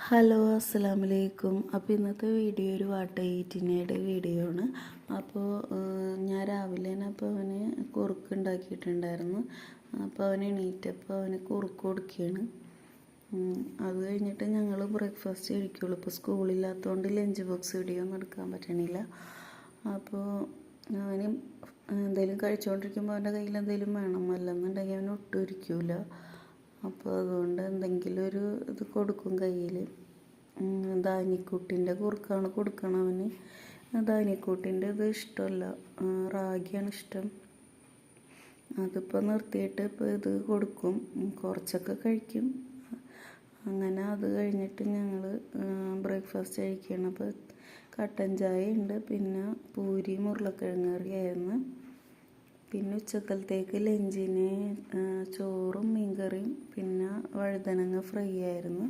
Hello അസ്സലാമലൈക്കും. അപ്പോൾ ഇന്നത്തെ വീഡിയോ ഒരു വാട്ട ഈറ്റിനയുടെ വീഡിയോ ആണ്. അപ്പോൾ ഞാൻ രാവിലെ തന്നെ അപ്പോൾ അവന് കുറുക്ക് ഉണ്ടാക്കിയിട്ടുണ്ടായിരുന്നു. അപ്പോൾ അവൻ എണീറ്റപ്പോൾ അവന് കുറുക്ക് കൊടുക്കുകയാണ്. അത് കഴിഞ്ഞിട്ട് ഞങ്ങൾ ബ്രേക്ക്ഫാസ്റ്റ് കഴിക്കുള്ളൂ. ഇപ്പോൾ സ്കൂളില്ലാത്തതുകൊണ്ട് ലഞ്ച് ബോക്സ് വീഡിയോ ഒന്നും എടുക്കാൻ പറ്റണില്ല. അപ്പോൾ അവന് എന്തെങ്കിലും കഴിച്ചുകൊണ്ടിരിക്കുമ്പോൾ അവൻ്റെ കയ്യിൽ എന്തെങ്കിലും വേണം, അല്ലെന്നുണ്ടെങ്കിൽ അവൻ ഒട്ടും ഇരിക്കില്ല. അപ്പോൾ അതുകൊണ്ട് എന്തെങ്കിലും ഒരു ഇത് കൊടുക്കും കയ്യിൽ. ധാന്യക്കൂട്ടിൻ്റെ കുറുക്കാണ് കൊടുക്കണം അവന്. ധാന്യക്കൂട്ടിൻ്റെ ഇത് ഇഷ്ടമല്ല, റാഗിയാണ് ഇഷ്ടം. അതിപ്പോൾ നിർത്തിയിട്ട് ഇപ്പോൾ ഇത് കൊടുക്കും, കുറച്ചൊക്കെ കഴിക്കും. അങ്ങനെ അത് കഴിഞ്ഞിട്ട് ഞങ്ങൾ ബ്രേക്ക്ഫാസ്റ്റ് കഴിക്കണം. അപ്പോൾ കട്ടൻ ചായ ഉണ്ട്, പിന്നെ പൂരി ഉരുളക്കിഴങ്ങ് കറിയായിരുന്നു. പിന്നെ ഉച്ചക്കലത്തേക്ക് ലഞ്ചിന് ചോറും മീൻകറിയും പിന്നെ വഴുതനങ്ങ ഫ്രൈ ആയിരുന്നു.